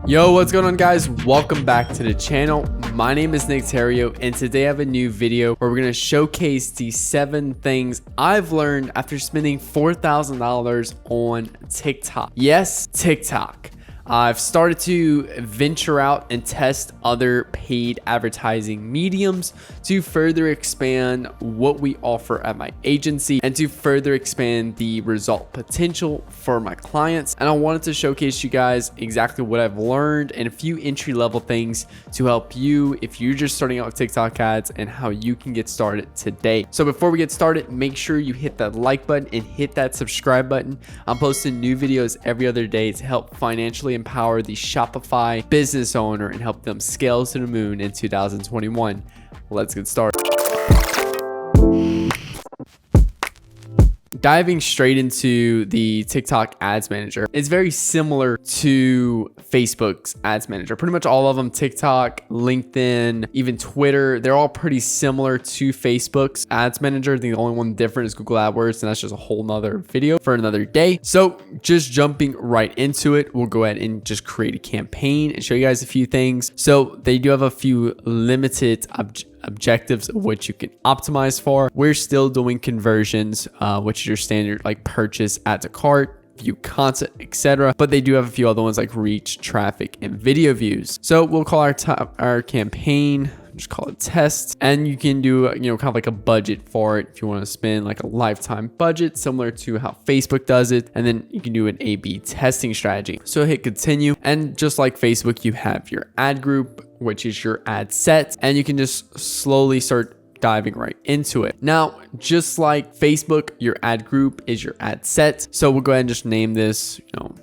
Yo, what's going on, guys? Welcome back to the channel. My name is Nick Theriot, and today I have a new video where we're going to showcase the 7 things I've learned after spending $4,000 on TikTok. Yes, TikTok. I've started to venture out and test other paid advertising mediums to further expand what we offer at my agency and to further expand the result potential for my clients. And I wanted to showcase you guys exactly what I've learned and a few entry-level things to help you if you're just starting out with TikTok ads and how you can get started today. So before we get started, make sure you hit that like button and hit that subscribe button. I'm posting new videos every other day to help financially empower the Shopify business owner and help them scale to the moon in 2021. Let's get started. Diving straight into the TikTok ads manager, it's very similar to Facebook's ads manager. Pretty much all of them, TikTok, LinkedIn, even Twitter, they're all pretty similar to Facebook's ads manager. I think the only one different is Google AdWords, and that's just a whole nother video for another day. So just jumping right into it, we'll go ahead and just create a campaign and show you guys a few things. So they do have a few limited objectives of what you can optimize for. We're still doing conversions, which is your standard like purchase, add to cart, view content, etc. But they do have a few other ones like reach, traffic, and video views. So we'll call our campaign, just call it test, and you can do kind of like a budget for it if you want to spend like a lifetime budget similar to how Facebook does it, and then you can do an A/B testing strategy. So hit continue, and just like Facebook, you have your ad group, which is your ad set, and you can just slowly start diving right into it. Now, just like Facebook, your ad group is your ad set. So we'll go ahead and just name this,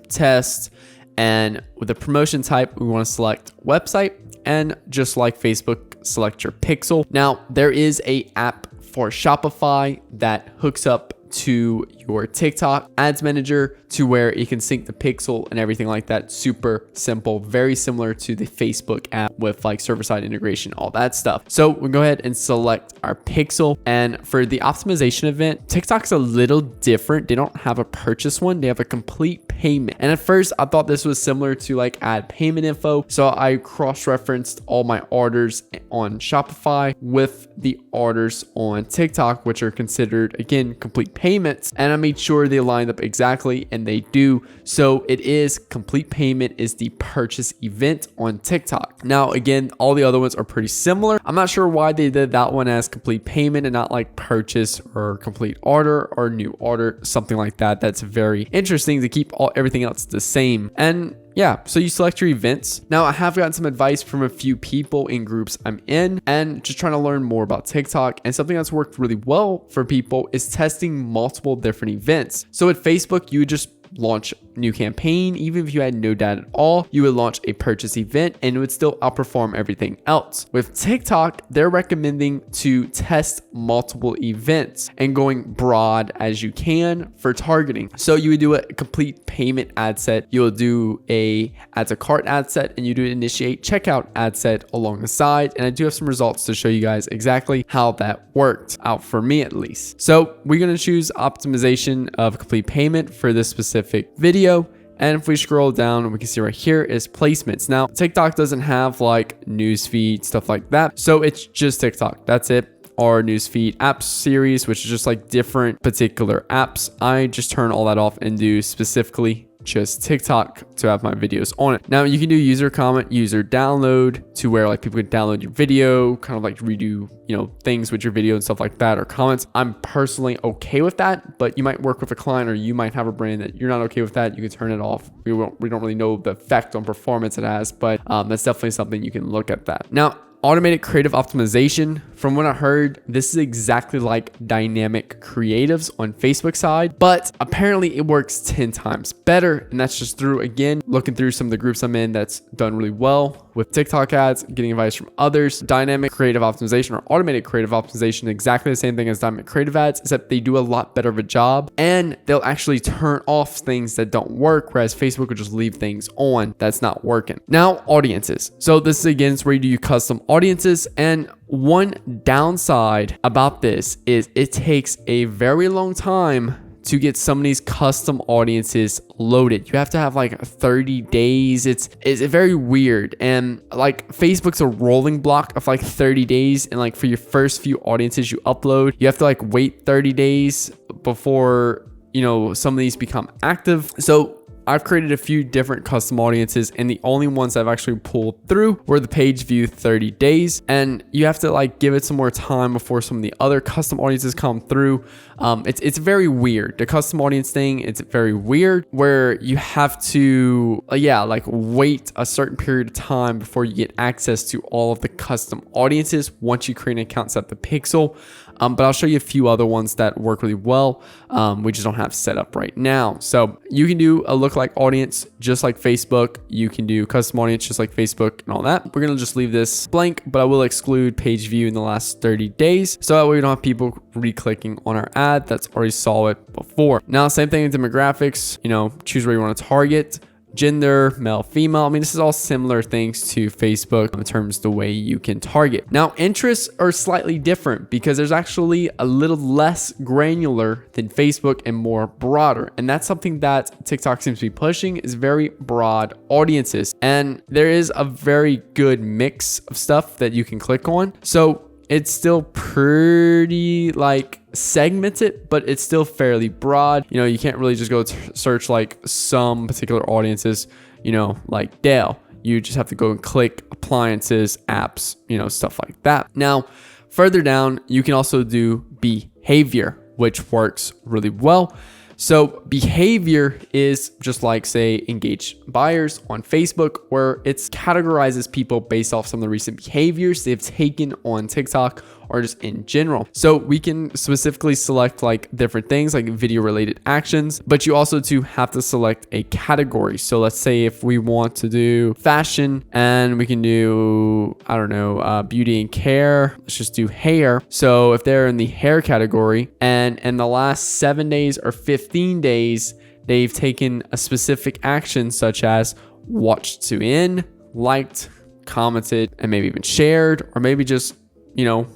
test. And with the promotion type, we want to select website. And just like Facebook, select your pixel. Now, there is a app for Shopify that hooks up to your TikTok ads manager to where you can sync the pixel and everything like that. Super simple, very similar to the Facebook app with like server-side integration, all that stuff. So we'll go ahead and select our pixel. And for the optimization event, TikTok's a little different. They don't have a purchase one, they have a complete payment. And at first I thought this was similar to like add payment info. So I cross-referenced all my orders on Shopify with the orders on TikTok, which are considered, again, complete payments, and I made sure they lined up exactly, and they do. So it is complete payment is the purchase event on TikTok. Now, again, all the other ones are pretty similar. I'm not sure why they did that one as complete payment and not like purchase or complete order or new order, something like that. That's very interesting to keep everything else the same. And yeah, so you select your events. Now, I have gotten some advice from a few people in groups I'm in and just trying to learn more about TikTok. And something that's worked really well for people is testing multiple different events. So at Facebook, you would just launch a new campaign. Even if you had no data at all, you would launch a purchase event and it would still outperform everything else. With TikTok, they're recommending to test multiple events and going broad as you can for targeting. So you would do a complete payment ad set, you'll do a add to cart ad set, and you do initiate checkout ad set along the side. And I do have some results to show you guys exactly how that worked out for me, at least. So we're going to choose optimization of complete payment for this specific video. And if we scroll down, we can see right here is placements. Now, TikTok doesn't have like newsfeed, stuff like that. So it's just TikTok. That's it. Or newsfeed apps series, which is just like different particular apps. I just turn all that off and do specifically just TikTok to have my videos on it. Now you can do user comment, user download to where like people can download your video, kind of like redo, things with your video and stuff like that, or comments. I'm personally okay with that, but you might work with a client or you might have a brand that you're not okay with that. You can turn it off. We don't really know the effect on performance it has, but that's definitely something you can look at that. Now, automated creative optimization. From what I heard, this is exactly like dynamic creatives on Facebook side, but apparently it works 10 times better. And that's just through, again, looking through some of the groups I'm in that's done really well with TikTok ads, getting advice from others. Dynamic creative optimization or automated creative optimization, exactly the same thing as dynamic creative ads, except they do a lot better of a job and they'll actually turn off things that don't work, whereas Facebook will just leave things on that's not working. Now, audiences. So this is again, it's where you do custom audiences, and one downside about this is it takes a very long time to get some of these custom audiences loaded. You have to have like 30 days. It's very weird. And like Facebook's a rolling block of like 30 days. And like for your first few audiences you upload, you have to like wait 30 days before, you know, some of these become active. So I've created a few different custom audiences, and the only ones I've actually pulled through were the page view 30 days. And you have to like give it some more time before some of the other custom audiences come through. It's very weird. The custom audience thing, it's very weird where you have to, like wait a certain period of time before you get access to all of the custom audiences once you create an account set up the pixel. But I'll show you a few other ones that work really well. We just don't have set up right now. So you can do a lookalike audience just like Facebook. You can do custom audience just like Facebook and all that. We're going to just leave this blank, but I will exclude page view in the last 30 days. So that way we don't have people re-clicking on our ad that's already saw it before. Now, same thing with demographics, you know, choose where you want to target. Gender, male, female. I mean, this is all similar things to Facebook in terms of the way you can target. Now, interests are slightly different because there's actually a little less granular than Facebook and more broader. And that's something that TikTok seems to be pushing, is very broad audiences. And there is a very good mix of stuff that you can click on. So it's still pretty like segmented, but it's still fairly broad. You know, you can't really just go search like some particular audiences, you know, like Dale. You just have to go and click appliances, apps, you know, stuff like that. Now, further down, you can also do behavior, which works really well. So behavior is just like, say, engaged buyers on Facebook, where it categorizes people based off some of the recent behaviors they've taken on TikTok or just in general. So we can specifically select like different things like video related actions, but you also do have to select a category. So let's say if we want to do fashion and we can do, I don't know, beauty and care, let's just do hair. So if they're in the hair category and in the last 7 days or 15 days, they've taken a specific action such as watched to end, liked, commented, and maybe even shared, or maybe just, you know,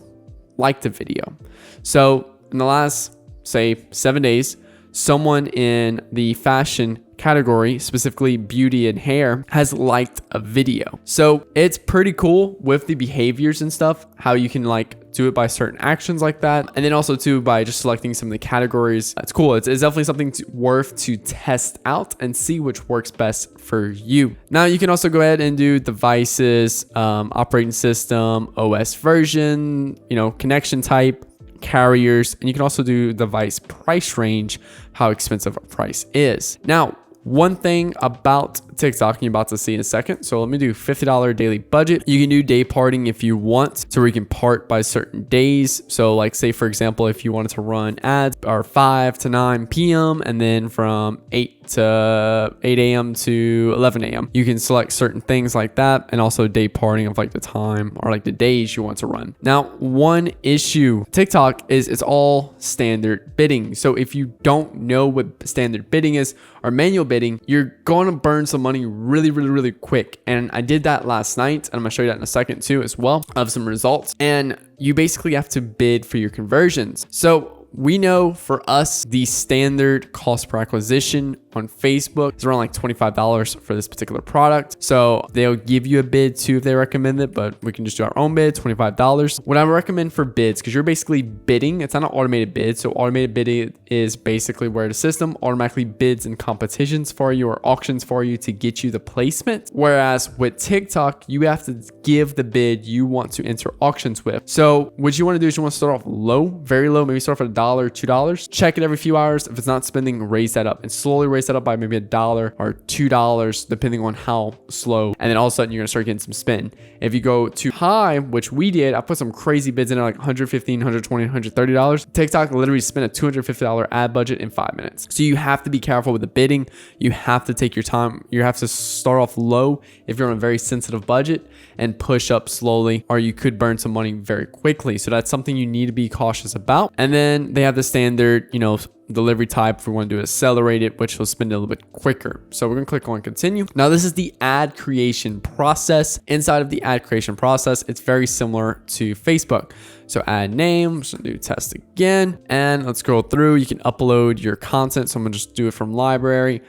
liked a video. So in the last, say, 7 days, someone in the fashion category, specifically beauty and hair, has liked a video. So it's pretty cool with the behaviors and stuff, how you can like do it by certain actions like that. And then also too, by just selecting some of the categories. It's cool. It's definitely something worth to test out and see which works best for you. Now you can also go ahead and do devices, operating system, OS version, you know, connection type, carriers, and you can also do device price range, how expensive a price is. Now, one thing about TikTok you're about to see in a second. So let me do $50 daily budget. You can do day parting if you want, so we can part by certain days. So like say, for example, if you wanted to run ads are 5 to 9 p.m. and then from 8 a.m. to 11 a.m. You can select certain things like that, and also day parting of like the time or like the days you want to run. Now, one issue TikTok is it's all standard bidding. So if you don't know what standard bidding is or manual bidding, you're going to burn some money really quick. And I did that last night, and I'm gonna show you that in a second too as well, of some results. And you basically have to bid for your conversions. So we know for us, the standard cost per acquisition on Facebook is around like $25 for this particular product. So they'll give you a bid too if they recommend it, but we can just do our own bid, $25. What I would recommend for bids, because you're basically bidding, it's not an automated bid. So automated bidding is basically where the system automatically bids in competitions for you or auctions for you to get you the placement. Whereas with TikTok, you have to give the bid you want to enter auctions with. So what you want to do is you want to start off low, very low, maybe start off at $1, $2. Check it every few hours. If it's not spending, raise that up and slowly raise that up by maybe $1 or $2, depending on how slow. And then all of a sudden you're gonna start getting some spin. If you go too high, which we did, I put some crazy bids in there like $115, $120, $130. TikTok literally spent a $250 ad budget in 5 minutes. So you have to be careful with the bidding. You have to take your time. You have to start off low if you're on a very sensitive budget and push up slowly, or you could burn some money very quickly. So that's something you need to be cautious about. And then they have the standard, you know, delivery type if we want to do it accelerated, which will spin it a little bit quicker. So we're going to click on continue. Now this is the ad creation process. Inside of the ad creation process, it's very similar to Facebook. So add name, so do test again, and let's scroll through. You can upload your content. So I'm gonna just do it from library.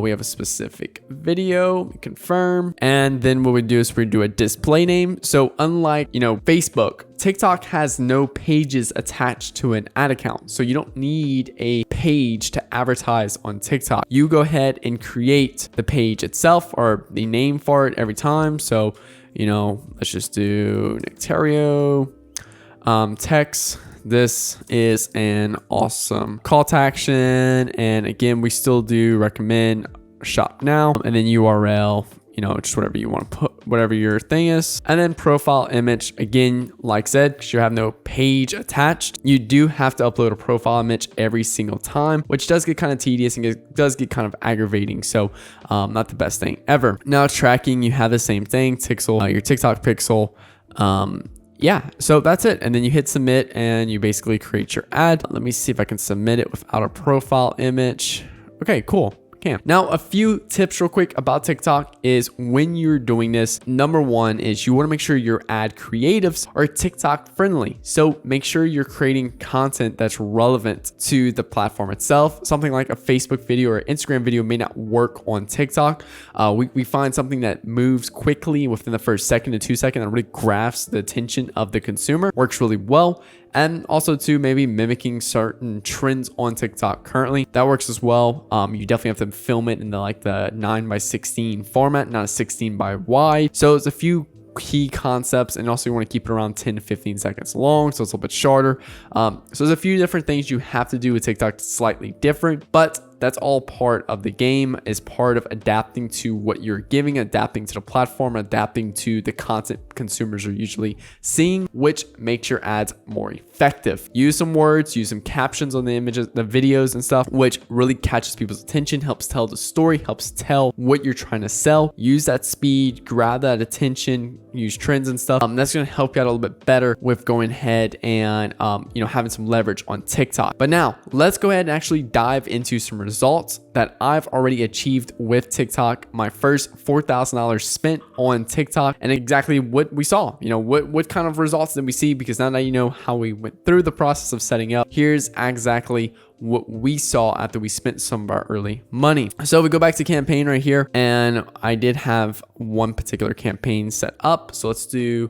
We have a specific video, confirm. And then what we do is we do a display name. So unlike, Facebook, TikTok has no pages attached to an ad account. So you don't need a page to advertise on TikTok. You go ahead and create the page itself or the name for it every time. So, let's just do Nick Theriot. Text. This is an awesome call to action. And again, we still do recommend shop now, and then URL, just whatever you want to put, whatever your thing is. And then profile image, again, like said, because you have no page attached, you do have to upload a profile image every single time, which does get kind of tedious and it does get kind of aggravating. So not the best thing ever. Now tracking, you have the same thing, pixel, your TikTok pixel. Yeah, so that's it. And then you hit submit and you basically create your ad. Let me see if I can submit it without a profile image. Okay, cool. Now, a few tips real quick about TikTok is when you're doing this, number one is you want to make sure your ad creatives are TikTok friendly. So make sure you're creating content that's relevant to the platform itself. Something like a Facebook video or Instagram video may not work on TikTok. We find something that moves quickly within the first second to 2 seconds and really grasps the attention of the consumer, works really well. And also too, maybe mimicking certain trends on TikTok currently. That works as well. You definitely have to film it in the 9:16 format, not a 16 by wide. So it's a few key concepts, and also you want to keep it around 10 to 15 seconds long, so it's a little bit shorter. So there's a few different things you have to do with TikTok slightly different, but that's all part of the game, is part of adapting to what you're giving, adapting to the platform, adapting to the content consumers are usually seeing, which makes your ads more effective. Use some words, use some captions on the images, the videos and stuff, which really catches people's attention, helps tell the story, helps tell what you're trying to sell. Use that speed, grab that attention, use trends and stuff. That's going to help you out a little bit better with going ahead and having some leverage on TikTok. But now let's go ahead and actually dive into some results that I've already achieved with TikTok. My first $4,000 spent on TikTok, and exactly what we saw. What kind of results did we see? Because now that you know how we went through the process of setting up, here's exactly what we saw after we spent some of our early money. So we go back to campaign right here, and I did have one particular campaign set up. So let's do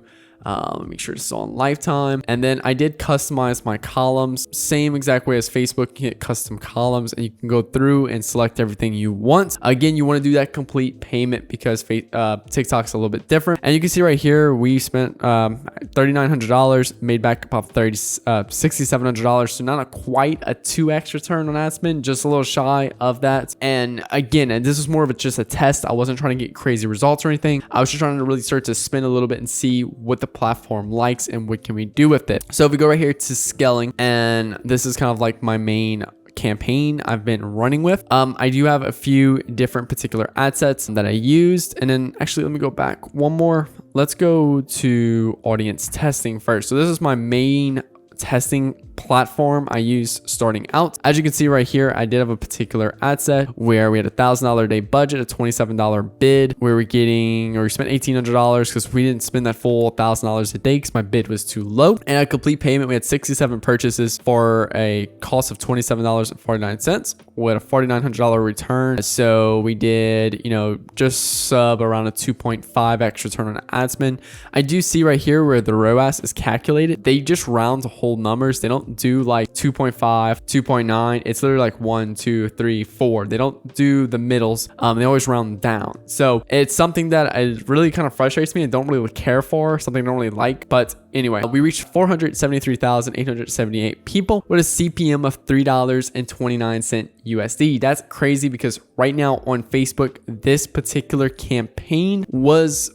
make sure it's on lifetime. And then I did customize my columns, same exact way as Facebook. You can hit custom columns and you can go through and select everything you want. Again, you want to do that complete payment because TikTok's a little bit different. And you can see right here, we spent $3,900, made back about $6,700. So not quite a 2x return on ad spend, just a little shy of that. And again, this is more of just a test. I wasn't trying to get crazy results or anything. I was just trying to really start to spin a little bit and see what the platform likes and what can we do with it. So if we go right here to scaling, and this is kind of like my main campaign I've been running with. I do have a few different particular ad sets that I used. And then actually, let me go back one more. Let's go to audience testing first. So this is my main testing platform I use starting out. As you can see right here, I did have a particular ad set where we had $1,000 a day budget, a $27 bid, where we spent $1,800 because we didn't spend that full $1,000 a day because my bid was too low. And at complete payment, we had 67 purchases for a cost of $27.49 with a $4,900 return. So we did, just sub around a 2.5x return on ad spend. I do see right here where the ROAS is calculated. They just round to whole numbers. They don't do like 2.5, 2.9. It's literally like 1, 2, 3, 4. They don't do the middles. They always round down. So it's something that really kind of frustrates me and don't really care for, something I don't really like. But anyway, we reached 473,878 people with a CPM of $3.29 USD. That's crazy because right now on Facebook, this particular campaign was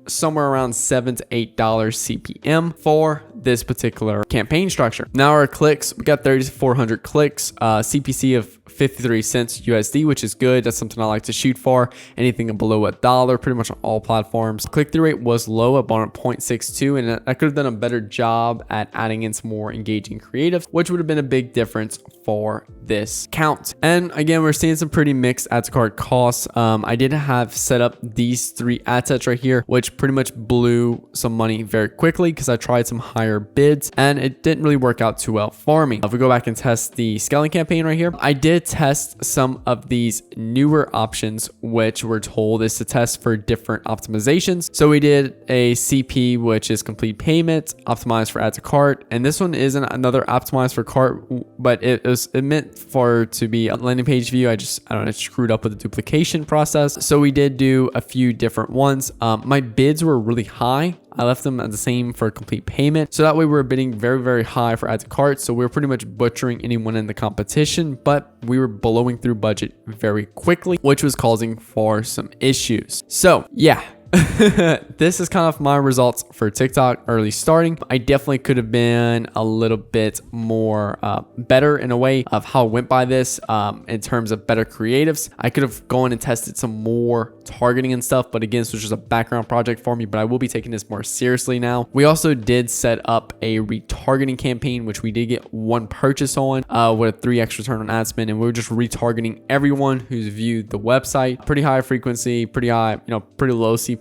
somewhere around $7 to $8 CPM for this particular campaign structure. Now our clicks, we got 3,400 clicks, CPC of 53 cents USD, which is good. That's something I like to shoot for. Anything below $1, pretty much on all platforms. Click-through rate was low, about 0.62, and I could have done a better job at adding in some more engaging creatives, which would have been a big difference for this count. And again, we're seeing some pretty mixed add to cart costs. I did have set up these 3 ad sets right here, which pretty much blew some money very quickly because I tried some higher bids and it didn't really work out too well for me. If we go back and test the scaling campaign right here, I did test some of these newer options, which we're told is to test for different optimizations. So we did a CP, which is complete payment, optimized for add to cart, and this one isn't another optimized for cart, but it meant for to be a landing page view. I don't know, screwed up with the duplication process. So we did do a few different ones. My bids were really high. I left them at the same for complete payment. So that way we're bidding very, very high for add to cart. So we were pretty much butchering anyone in the competition, but we were blowing through budget very quickly, which was causing for some issues. So yeah. This is kind of my results for TikTok early starting. I definitely could have been a little bit more better in a way of how I went by this in terms of better creatives. I could have gone and tested some more targeting and stuff, but again, this was just a background project for me, but I will be taking this more seriously now. We also did set up a retargeting campaign, which we did get 1 purchase on with a 3x return on ad spend, and we were just retargeting everyone who's viewed the website. Pretty high frequency, pretty high, pretty low CPM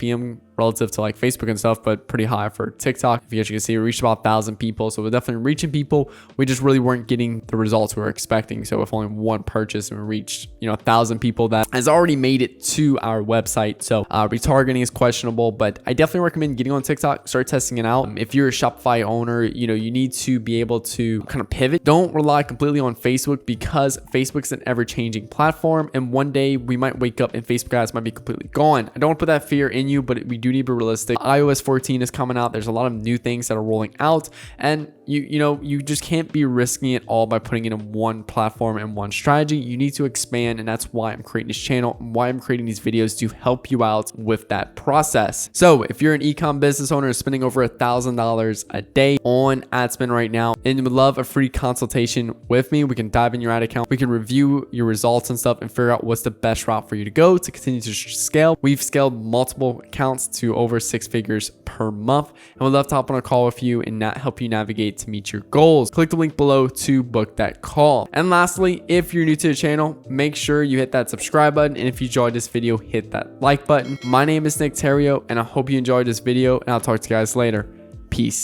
relative to like Facebook and stuff, but pretty high for TikTok. If you guys can see, we reached about 1,000 people. So we're definitely reaching people. We just really weren't getting the results we were expecting. So if only 1 purchase and we reached, 1,000 people that has already made it to our website. So retargeting is questionable, but I definitely recommend getting on TikTok, start testing it out. If you're a Shopify owner, you need to be able to kind of pivot. Don't rely completely on Facebook because Facebook's an ever-changing platform. And one day we might wake up and Facebook ads might be completely gone. I don't want to put that fear in you, but we do need to be realistic. iOS 14 is coming out. There's a lot of new things that are rolling out, and you just can't be risking it all by putting it in one platform and one strategy. You need to expand, and that's why I'm creating this channel, why I'm creating these videos to help you out with that process. So if you're an ecom business owner spending over $1,000 a day on ad spend right now and you would love a free consultation with me, we can dive in your ad account, we can review your results and stuff and figure out what's the best route for you to go to continue to scale. We've scaled multiple accounts to over 6 figures per month, and we'd love to hop on a call with you and help you navigate to meet your goals. Click the link below to book that call. And lastly, if you're new to the channel, make sure you hit that subscribe button, and if you enjoyed this video, hit that like button. My name is Nick Theriot, and I hope you enjoyed this video, and I'll talk to you guys later. Peace.